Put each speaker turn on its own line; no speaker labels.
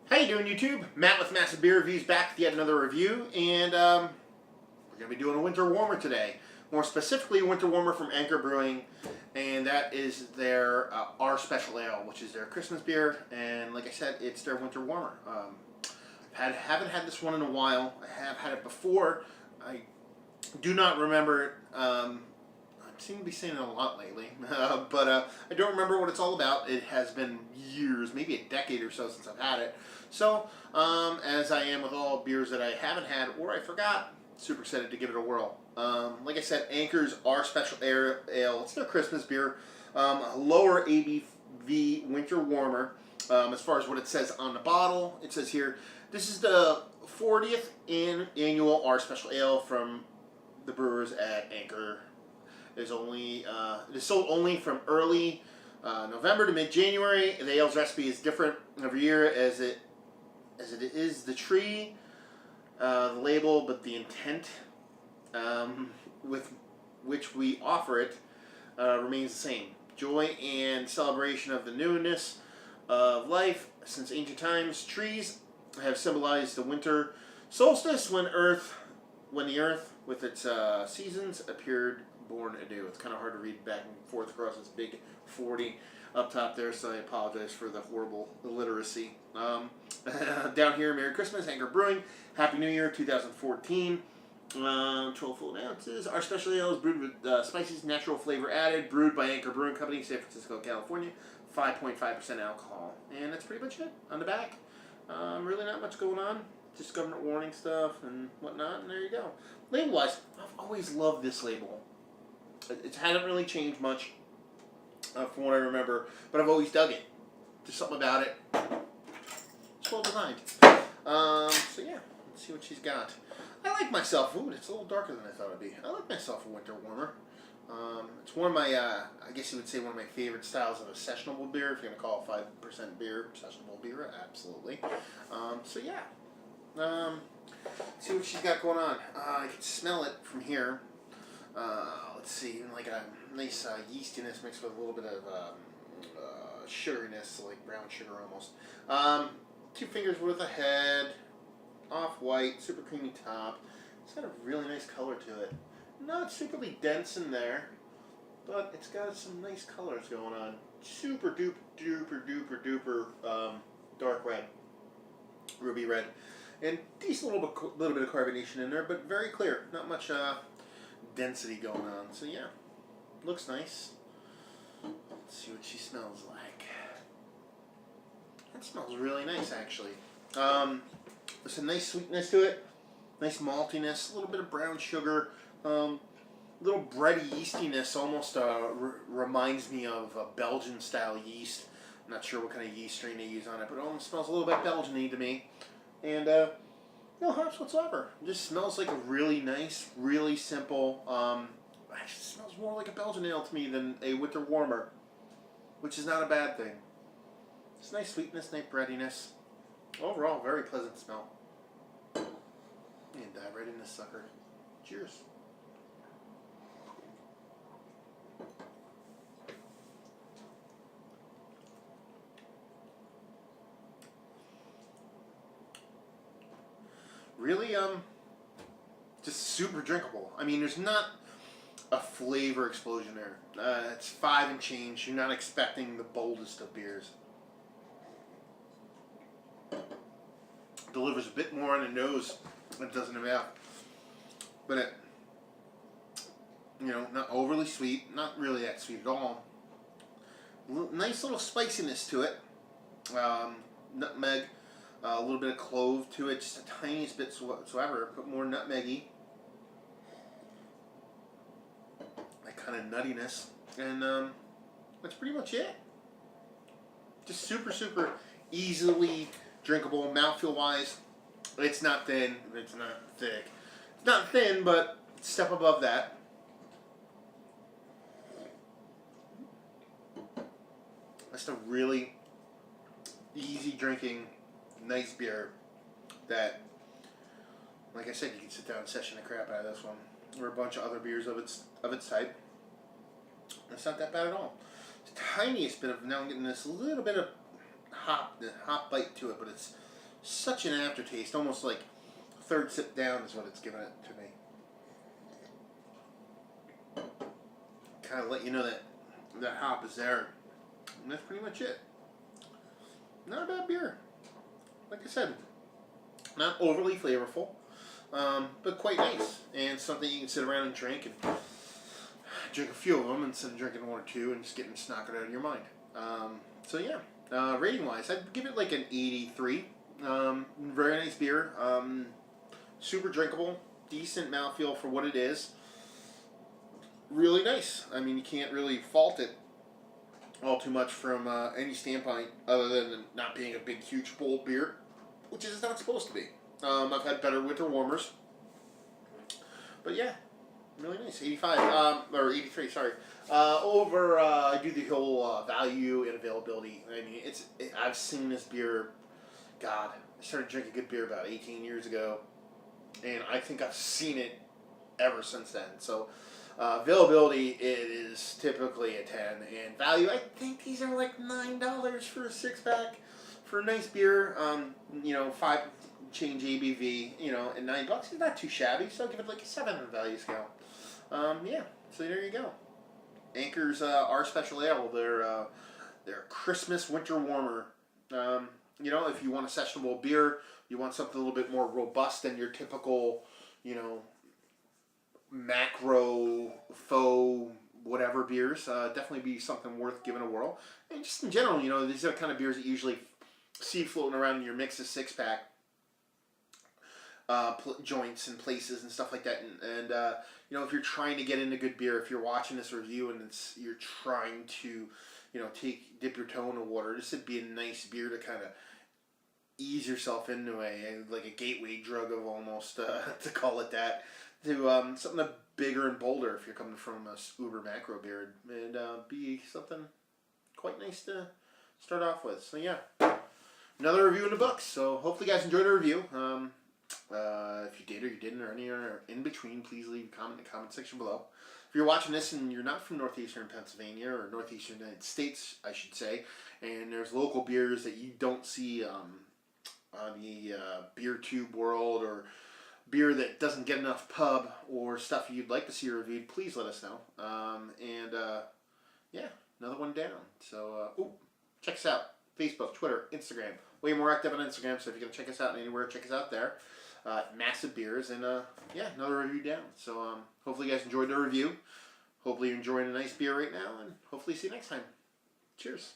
How you doing, YouTube? Matt with Massive Beer Reviews back with yet another review, and we're going to be doing a winter warmer today. More specifically, a winter warmer from Anchor Brewing, and that is their Our Special Ale, which is their Christmas beer, and like I said, it's their winter warmer. Haven't had this one in a while. I have had it before. I do not remember it. I seem to be saying it a lot lately, but I don't remember what it's all about. It has been years, maybe a decade or so since I've had it. So, as I am with all beers that I haven't had or I forgot, super excited to give it a whirl. Like I said, Anchor's Our Special Ale. It's their Christmas beer. Lower ABV winter warmer. As far as what it says on the bottle, it says here, this is the 40th annual Our Special Ale from the brewers at Anchor. It is sold only from early November to mid-January. The ale's recipe is different every year as it is the tree, the label, but the intent with which we offer it remains the same. Joy and celebration of the newness of life. Since ancient times, trees have symbolized the winter solstice when the earth with its seasons appeared born anew. It's kind of hard to read back and forth across this big 40 up top there, so I apologize for the horrible illiteracy. Down here, Merry Christmas, Anchor Brewing. Happy New Year, 2014. 12 full ounces. Our special ale is brewed with spices, natural flavor added, brewed by Anchor Brewing Company, San Francisco, California. 5.5% alcohol. And that's pretty much it on the back. Really not much going on. Just government warning stuff and whatnot, and there you go. Label-wise, I've always loved this label. It hasn't really changed much from what I remember, but I've always dug it. There's something about it. It's well designed. So yeah, let's see what she's got. I like myself. Ooh, it's a little darker than I thought it'd be. I like myself a winter warmer. It's one of my, I guess you would say one of my favorite styles of a sessionable beer. If you're going to call a 5% beer sessionable beer, absolutely. So yeah. See what she's got going on. I can smell it from here. Let's see, like a nice yeastiness mixed with a little bit of sugariness, like brown sugar almost. 2 fingers worth of head, off-white, super creamy top. It's got a really nice color to it. Not superly dense in there, but it's got some nice colors going on. Super duper dark red, ruby red, and decent little bit of carbonation in there, but very clear. Not much density going on. So yeah, looks nice. Let's see what she smells like. That smells really nice, actually. There's a nice sweetness to it, nice maltiness, a little bit of brown sugar, little bready yeastiness. Almost reminds me of a Belgian style yeast. I'm not sure what kind of yeast strain they use on it, but it almost smells a little bit Belgian-y to me. And no hops whatsoever. It just smells like a really nice, really simple, actually smells more like a Belgian ale to me than a winter warmer, which is not a bad thing. It's nice sweetness, nice breadiness. Overall, very pleasant smell. And dive right in this sucker. Cheers. Really, just super drinkable. I mean, there's not a flavor explosion there. It's 5 and change. You're not expecting the boldest of beers. Delivers a bit more on the nose than it does in the mouth. But it, not overly sweet, not really that sweet at all. Nice little spiciness to it. Nutmeg. A little bit of clove to it, just a tiniest bit whatsoever, but more nutmeggy. That kind of nuttiness. And that's pretty much it. Just super easily drinkable, mouthfeel-wise. It's not thin, it's not thick. It's not thin, but it's a step above that. Just a really easy drinking, nice beer that, like I said, you can sit down and session the crap out of this one, or a bunch of other beers of its type. It's not that bad at all. It's the tiniest bit of, now I'm getting this little bit of hop bite to it, but it's such an aftertaste, almost like third sip down is what it's giving it to me. Kind of let you know that that hop is there. And that's pretty much it. Not a bad beer. Like I said, not overly flavorful, but quite nice. And something you can sit around and drink a few of them instead of drinking one or two and just getting knock it out of your mind. So yeah, rating wise, I'd give it like an 83. Very nice beer. Super drinkable, decent mouthfeel for what it is. Really nice. I mean, you can't really fault it all too much from any standpoint other than not being a big, huge, bold beer, which is not supposed to be. I've had better winter warmers. But yeah, really nice. 85, or 83, sorry. I do the whole value and availability. I mean, I've seen this beer, God, I started drinking good beer about 18 years ago, and I think I've seen it ever since then. So, availability, it is typically a 10, and value, I think these are like $9 for a 6-pack for a nice beer. 5 change ABV, and $9 is not too shabby, so I'll give it like a 7 on the value scale. Yeah, so there you go. Anchor's our special ale, their Christmas winter warmer. If you want a sessionable beer, you want something a little bit more robust than your typical, macro, faux, whatever beers, definitely be something worth giving a whirl. And just in general, these are the kind of beers that you usually see floating around in your mix of 6-pack joints and places and stuff like that. And if you're trying to get into good beer, if you're watching this review and you're trying to, dip your toe in the water, this would be a nice beer to kind of ease yourself into like a gateway drug of almost, to call it that, to something bigger and bolder if you're coming from a uber macro beer, and be something quite nice to start off with. So yeah, another review in the books. So hopefully you guys enjoyed the review. If you did or you didn't or any or in between, please leave a comment in the comment section below. If you're watching this and you're not from northeastern Pennsylvania or northeastern United States, I should say, and there's local beers that you don't see on the beer tube world, or beer that doesn't get enough pub, or stuff you'd like to see reviewed, please let us know. Yeah, another one down. So, check us out. Facebook, Twitter, Instagram. Way more active on Instagram, so if you're going to check us out anywhere, check us out there. Massive beers, and another review down. So, hopefully you guys enjoyed the review. Hopefully you're enjoying a nice beer right now, and hopefully see you next time. Cheers.